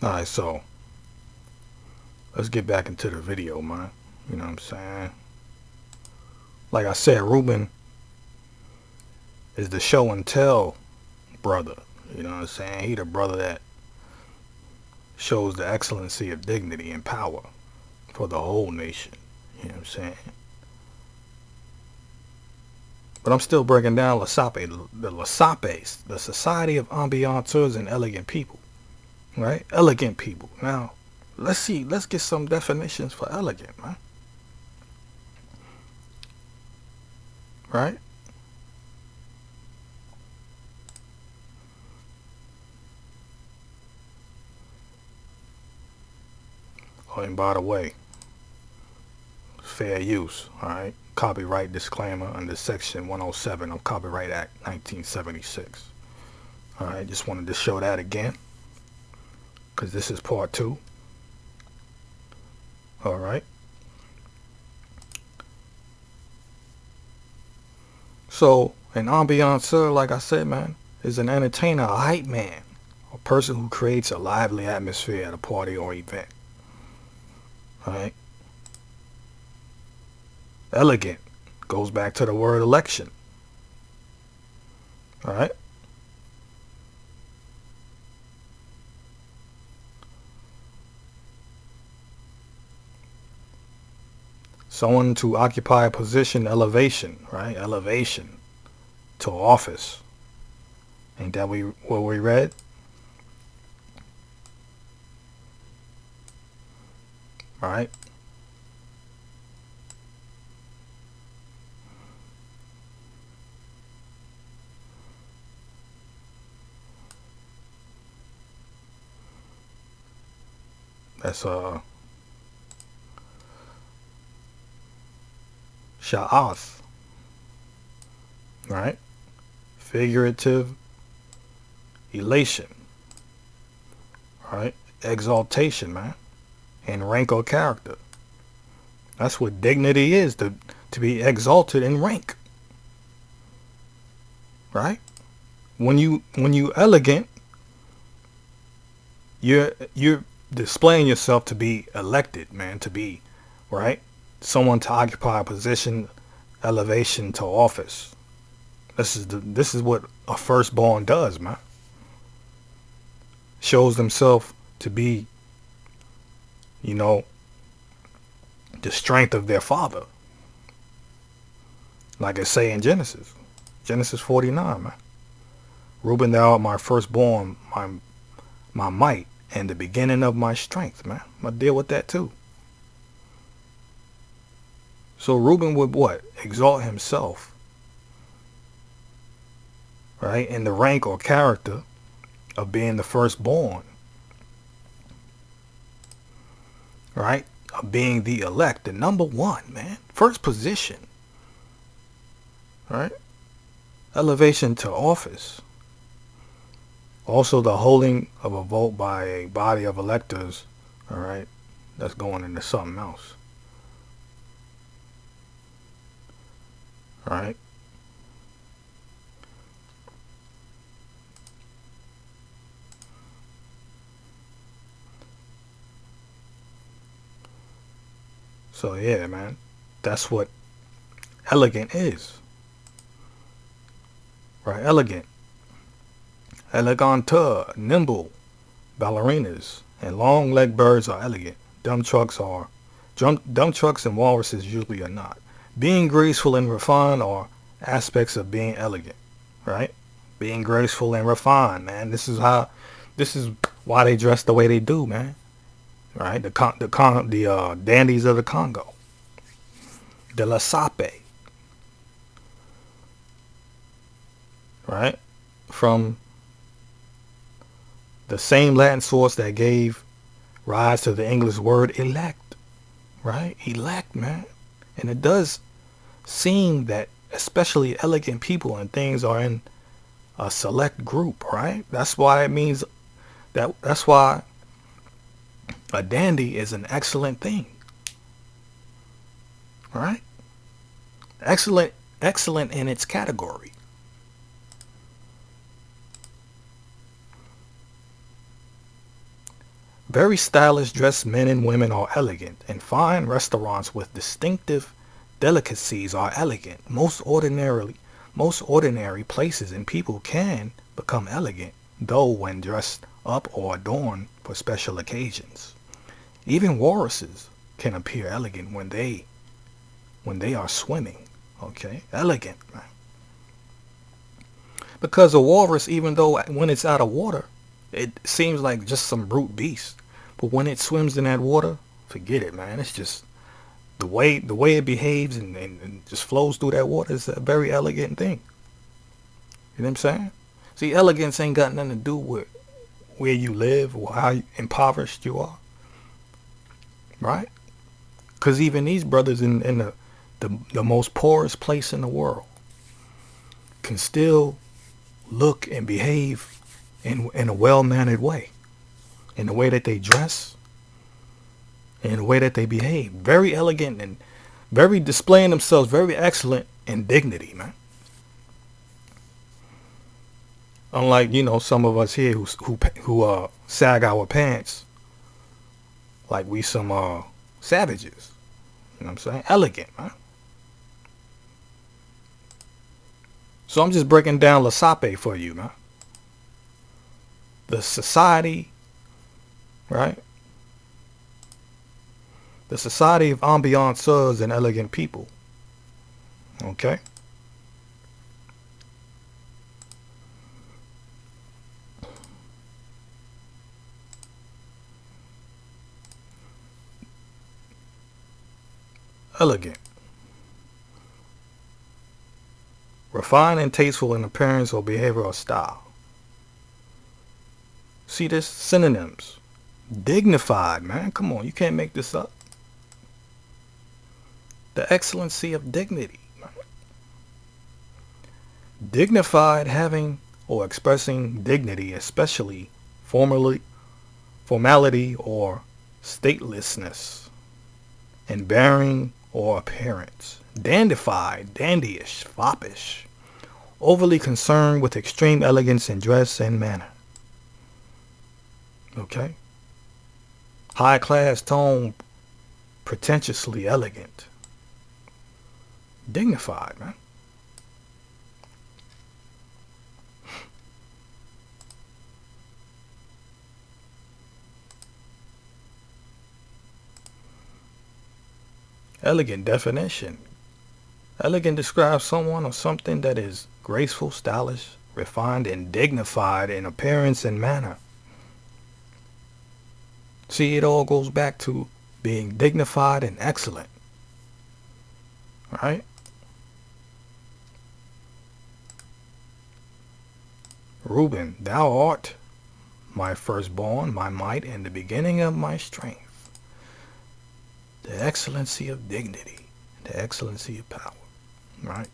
Alright, so let's get back into the video, man. You know what I'm saying? Like I said, Reuben is the show and tell brother. You know what I'm saying? He the brother that shows the excellency of dignity and power for the whole nation. You know what I'm saying? But I'm still breaking down Sape, the Sapes, the Society of Ambianceurs and Elegant People. Right? Elegant people. Now, let's get some definitions for elegant, man. Right? Oh, and by the way, fair use, alright? Copyright disclaimer under Section 107 of Copyright Act 1976. Alright, just wanted to show that again, because this is part 2. Alright. So, an ambianceur, like I said, man, is an entertainer, a hype man, a person who creates a lively atmosphere at a party or event. Alright. Elegant goes back to the word election. Alright. Someone to occupy a position, elevation, right? Elevation to office. Ain't that what we read? Right? That's Sha'ath. Right? Figurative elation. Right? Exaltation, man. And rank or character. That's what dignity is, to be exalted in rank. Right? When you elegant, you're displaying yourself to be elected, man, to be, right? Someone to occupy a position, elevation to office. This is what a firstborn does, man. Shows themselves to be, you know, the strength of their father. Like it say in Genesis 49, man. Reuben, thou art my firstborn, my might, and the beginning of my strength, man. I'm gonna deal with that too. So Reuben would what? Exalt himself, right, in the rank or character of being the firstborn, right, of being the elect, the number one, man, first position, right, elevation to office. Also the holding of a vote by a body of electors, all right, that's going into something else. All right. So yeah, man, that's what elegant is. Right, elegant. Eleganteur, nimble, ballerinas, and long-legged birds are elegant. Dumb trucks and walruses usually are not. Being graceful and refined are aspects of being elegant, right? Being graceful and refined, man. This is why they dress the way they do, man. Right? The dandies of the Congo, de la Sape, right? From the same Latin source that gave rise to the English word elect, right? Elect, man. And it does seem that especially elegant people and things are in a select group, right? That's why it means that's why a dandy is an excellent thing, right? Excellent in its category. Very stylish dressed men and women are elegant, and fine restaurants with distinctive delicacies are elegant. Most ordinary places and people can become elegant, though when dressed up or adorned for special occasions. Even walruses can appear elegant when they are swimming. Okay, elegant, man. Because a walrus, even though when it's out of water, it seems like just some brute beast. But when it swims in that water, forget it, man. It's just the way it behaves and just flows through that water is a very elegant thing. You know what I'm saying? See, elegance ain't got nothing to do with where you live or how impoverished you are, right? Because even these brothers in the most poorest place in the world can still look and behave in a well-mannered way, in the way that they dress, in the way that they behave. Very elegant and very displaying themselves, very excellent in dignity, man. Unlike, some of us here who sag our pants like we some savages. You know what I'm saying? Elegant, man. So I'm just breaking down Sape for you, man. The society, right? The society of ambianceurs and elegant people. Okay? Elegant. Refined and tasteful in appearance or behavior or style. See this? Synonyms. Dignified, man. Come on, you can't make this up. The excellency of dignity. Man. Dignified, having or expressing dignity, especially formality or statelessness, and bearing or appearance. Dandified, dandyish, foppish, overly concerned with extreme elegance in dress and manner. Okay? High class tone, pretentiously elegant. Dignified, man. Elegant definition. Elegant describes someone or something that is graceful, stylish, refined, and dignified in appearance and manner. See, it all goes back to being dignified and excellent. Right? Reuben, thou art my firstborn, my might, and the beginning of my strength. The excellency of dignity, the excellency of power. Right?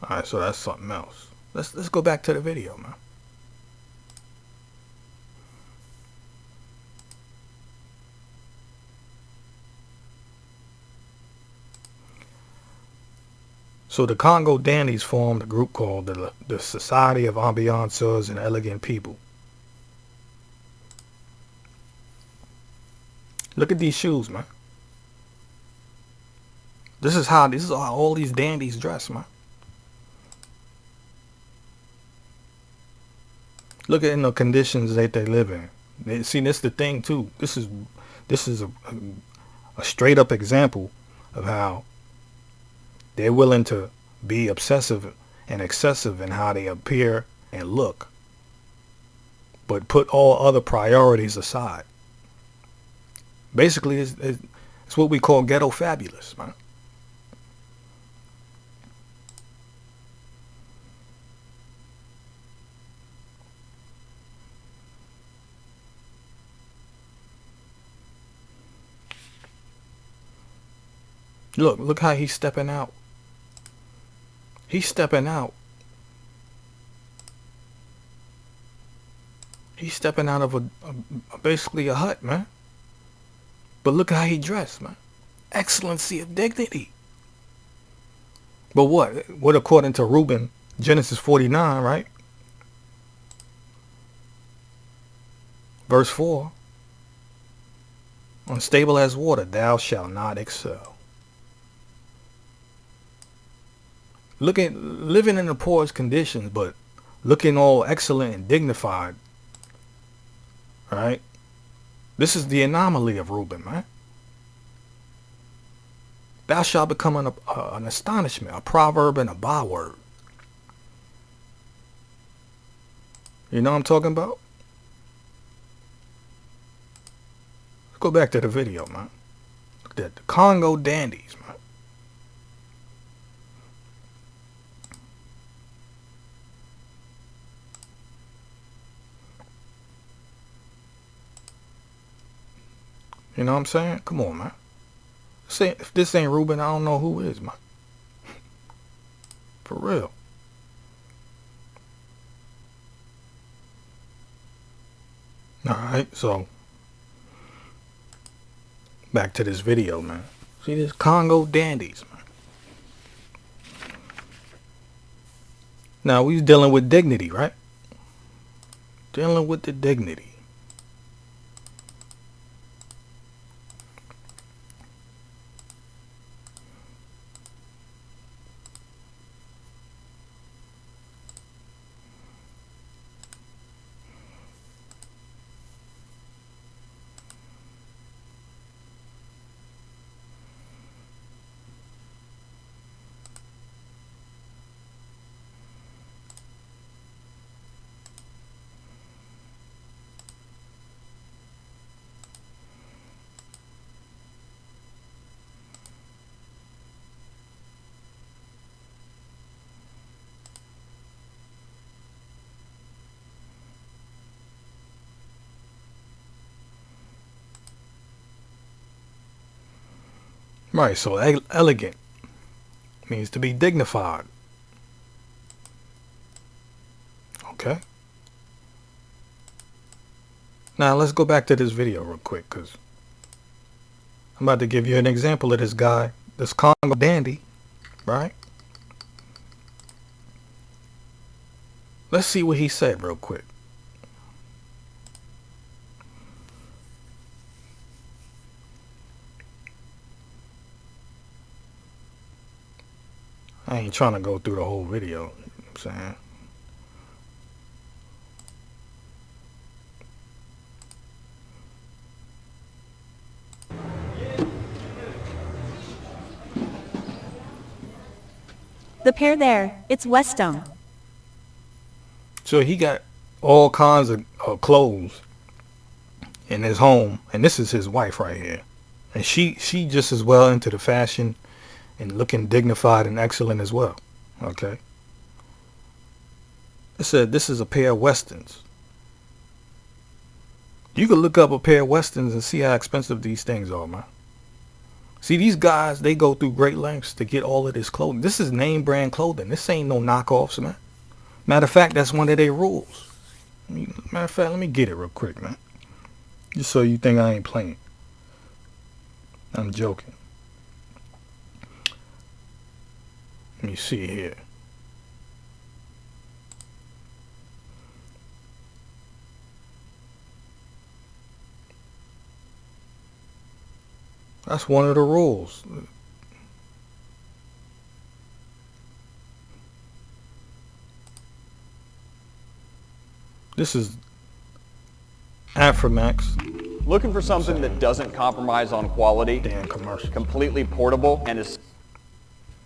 Alright, so that's something else. Let's go back to the video, man. So the Congo Dandies formed a group called the Society of Ambianceurs and Elegant People. Look at these shoes, man. This is how all these dandies dress, man. Look at the conditions that they live in. See, this is the thing too. This is a straight up example of how they're willing to be obsessive and excessive in how they appear and look, but put all other priorities aside. Basically, it's what we call ghetto fabulous, man. Look how he's stepping out. He's stepping out He's stepping out of basically a hut, man. But look how he dressed, man. Excellency of dignity. But what according to Reuben, Genesis 49, right? Verse 4. Unstable as water, thou shalt not excel. Living in the poorest conditions, but looking all excellent and dignified. Right? This is the anomaly of Reuben, man. Thou shalt become an astonishment, a proverb, and a byword. You know what I'm talking about? Let's go back to the video, man. Look at that. The Congo Dandies, man. You know what I'm saying? Come on, man. If this ain't Reuben, I don't know who is, man. For real. Alright, so back to this video, man. See this Congo Dandies, man. Now we was dealing with dignity, right? Dealing with the dignity. Right, so elegant means to be dignified. Okay. Now let's go back to this video real quick, because I'm about to give you an example of this guy, this Congo Dandy, right? Let's see what he said real quick. I ain't trying to go through the whole video, you know what I'm saying? The pair there, it's Weston. So he got all kinds of clothes in his home, and this is his wife right here. And she just as well into the fashion and looking dignified and excellent as well. Okay. It said this is a pair of Westons. You could look up a pair of Westons and see how expensive these things are, man. See, these guys, they go through great lengths to get all of this clothing. This is name brand clothing. This ain't no knockoffs, man. Matter of fact, that's one of their rules. Matter of fact, let me get it real quick, man. Just so you think I ain't playing. I'm joking. Let me see here. That's one of the rules. This is Aframax. Looking for something that doesn't compromise on quality, Damn commercial. completely portable, and is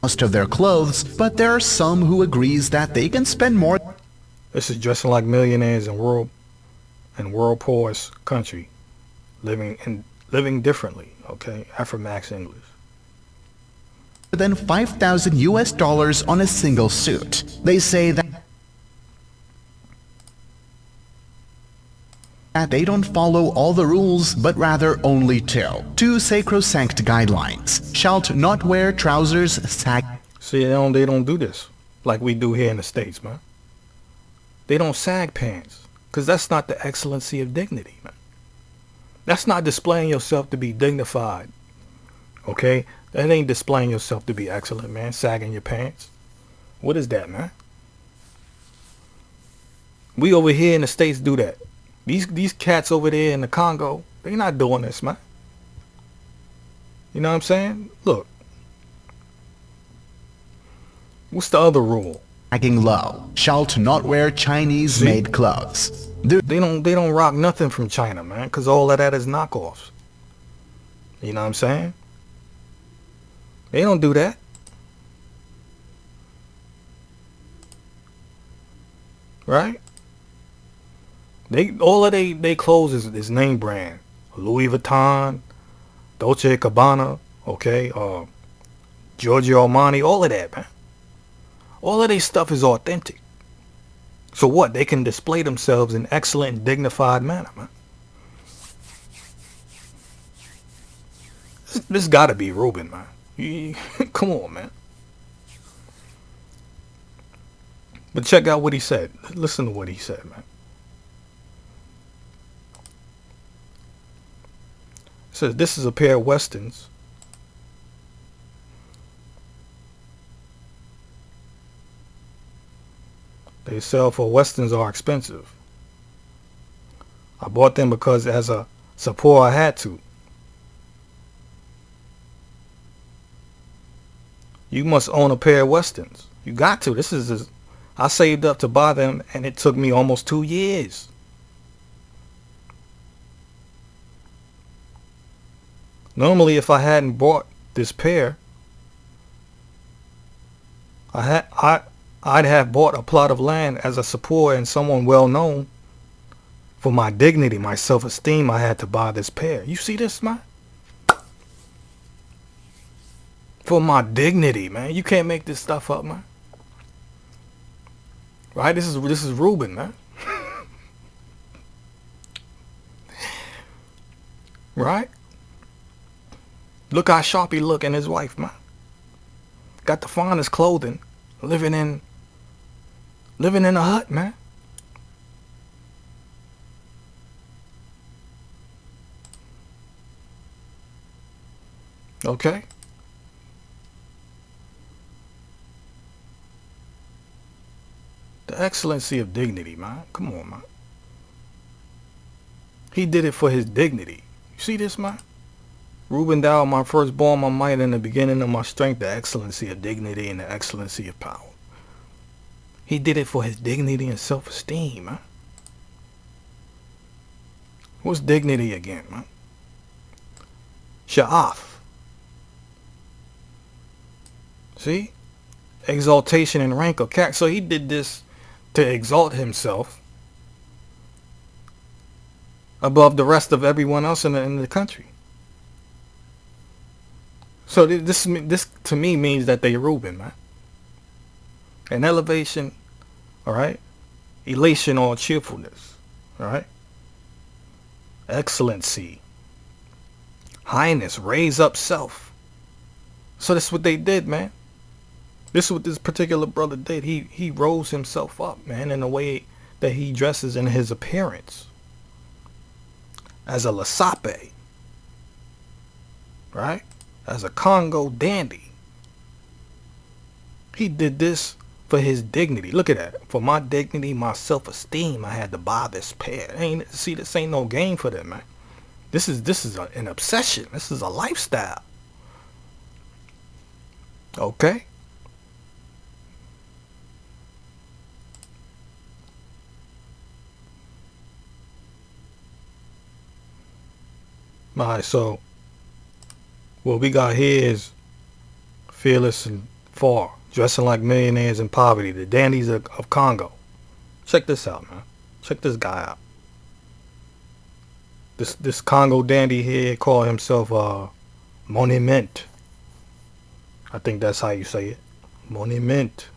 most of their clothes, but there are some who agrees that they can spend more. This is dressing like millionaires in world poorest country, living differently. Okay, Aframax English. Than $5,000 on a single suit. They say that they don't follow all the rules, but rather only two sacrosanct guidelines. Shalt not wear trousers sag. See, they don't do this like we do here in the States, man. They don't sag pants. Because that's not the excellency of dignity, man. That's not displaying yourself to be dignified. Okay? That ain't displaying yourself to be excellent, man. Sagging your pants. What is that, man? We over here in the States do that. These cats over there in the Congo, they not doing this, man. You know what I'm saying? Look. What's the other rule? Sagging low. Shalt not wear Chinese-made clothes. They don't rock nothing from China, man, because all of that is knockoffs. You know what I'm saying? They don't do that. Right? All of they clothes is name brand. Louis Vuitton, Dolce & Gabbana, okay, Giorgio Armani, all of that, man. All of their stuff is authentic. So what? They can display themselves in excellent and dignified manner, man. This gotta be Reuben, man. Come on, man. But check out what he said. Listen to what he said, man. It says, this is a pair of Westerns. They sell for Westerns are expensive. I bought them because as a support I had to. You must own a pair of Westerns. You got to. I saved up to buy them and it took me almost 2 years. Normally if I hadn't bought this pair, I'd have bought a plot of land as a support and someone well known. For my dignity, my self-esteem, I had to buy this pair. You see this, man? For my dignity, man. You can't make this stuff up, man. Right? This is Reuben, man. Right? Look how sharp he look and his wife, man. Got the finest clothing. Living in a hut, man. Okay? The excellency of dignity, man. Come on, man. He did it for his dignity. You see this, man? Reuben, thou my firstborn, my might, and the beginning of my strength, the excellency of dignity and the excellency of power. He did it for his dignity and self-esteem, man. What's dignity again, man? Sha'af. See? Exaltation and rank of character. So he did this to exalt himself above the rest of everyone else in the country. So this to me means that they Reuben, man. An elevation, all right? Elation or cheerfulness, all right? Excellency. Highness, raise up self. So that's what they did, man. This is what this particular brother did. He rose himself up, man, in the way that he dresses in his appearance. As a Sape, right? As a Congo Dandy. He did this for his dignity. Look at that. For my dignity, my self-esteem, I had to buy this pair. This ain't no game for them, man. This is an obsession. This is a lifestyle. Okay? Alright, so what we got here is fearless and far, dressing like millionaires in poverty, the dandies of Congo. Check this out, man. Check this guy out. This Congo dandy here called himself Monument. I think that's how you say it. Monument.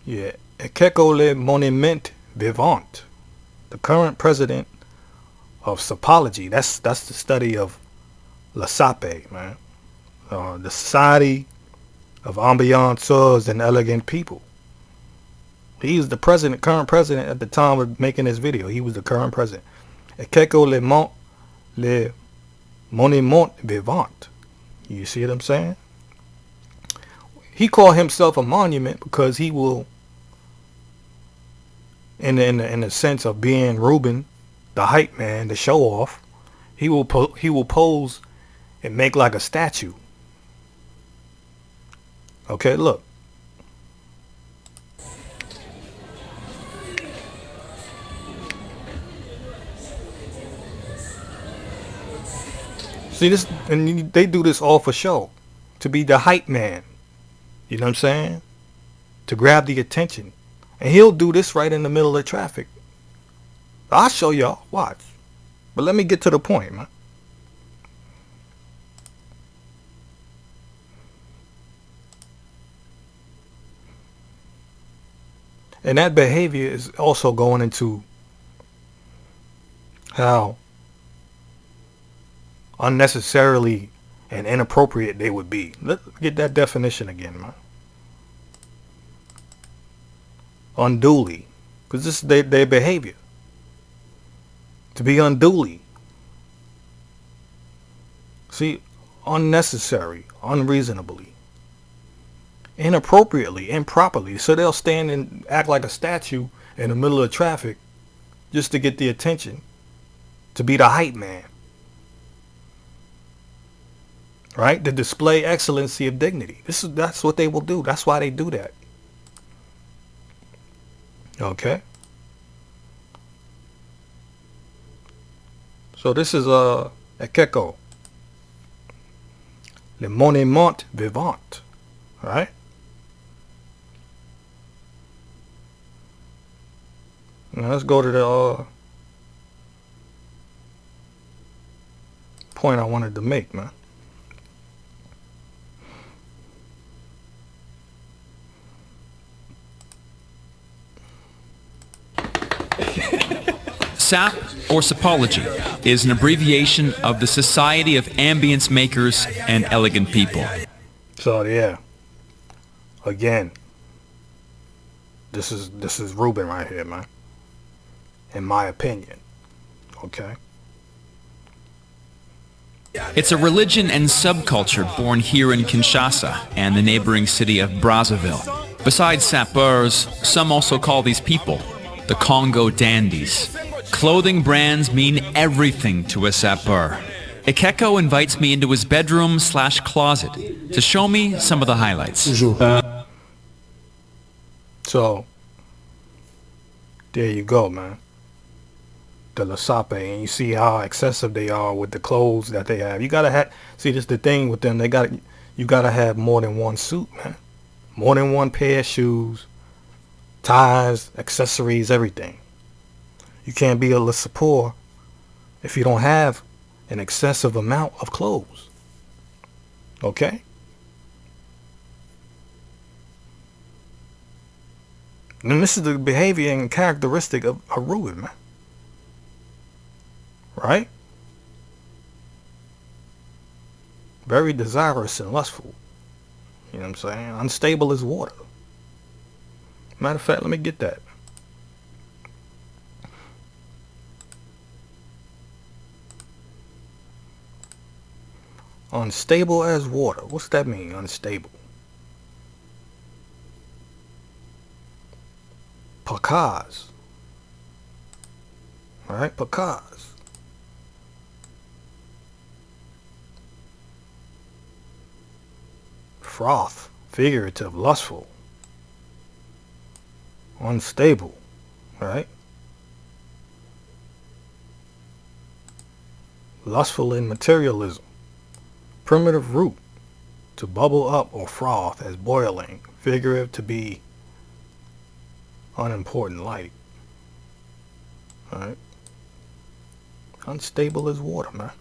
Yeah, Ekeko le Monument Vivant, the current president of Sapology. That's the study of Sape, man. the Society of Ambianceurs and Elegant People. He was the current president at the time of making this video. He was the current president. Ekeko le monument vivant. You see what I'm saying? He called himself a monument because he will, in the sense of being Reuben, the hype man, the show off, he will pose and make like a statue. Okay, look. See this, and they do this all for show, to be the hype man. You know what I'm saying? To grab the attention. And he'll do this right in the middle of traffic. I'll show y'all. Watch. But let me get to the point, man. And that behavior is also going into how unnecessarily and inappropriate they would be. Let's get that definition again, man. Unduly. Because this is their behavior. To be unduly. See, unnecessary, unreasonably, inappropriately, improperly. So they'll stand and act like a statue in the middle of traffic just to get the attention. To be the hype man. Right? To display excellency of dignity. That's what they will do. That's why they do that. Okay. So this is Ekeko, le monument vivant, right? Now let's go to the point I wanted to make, man. SAP, or Sapology, is an abbreviation of the Society of Ambience Makers and Elegant People. So yeah, again, this is Reuben right here, man. In my opinion, okay. It's a religion and subculture born here in Kinshasa and the neighboring city of Brazzaville. Besides sapeurs, some also call these people the Congo Dandies. Clothing brands mean everything to a sapeur. Ekeko invites me into his bedroom/closet to show me some of the highlights. So, there you go, man. The La Sape, and you see how excessive they are with the clothes that they have. You gotta have, see, this is the thing with them. You gotta have more than one suit, man. More than one pair of shoes, ties, accessories, everything. You can't be a Le Sapeur if you don't have an excessive amount of clothes. Okay? And this is the behavior and characteristic of a Reuben, man. Right? Very desirous and lustful. You know what I'm saying? Unstable as water. Matter of fact, let me get that. Unstable as water. What's that mean, unstable? Pacaz. Alright, pacaz. Froth. Figurative, lustful. Unstable. Right? Lustful in materialism. Primitive root, to bubble up or froth as boiling. Figurative, to be unimportant light. Alright. Unstable as water, man.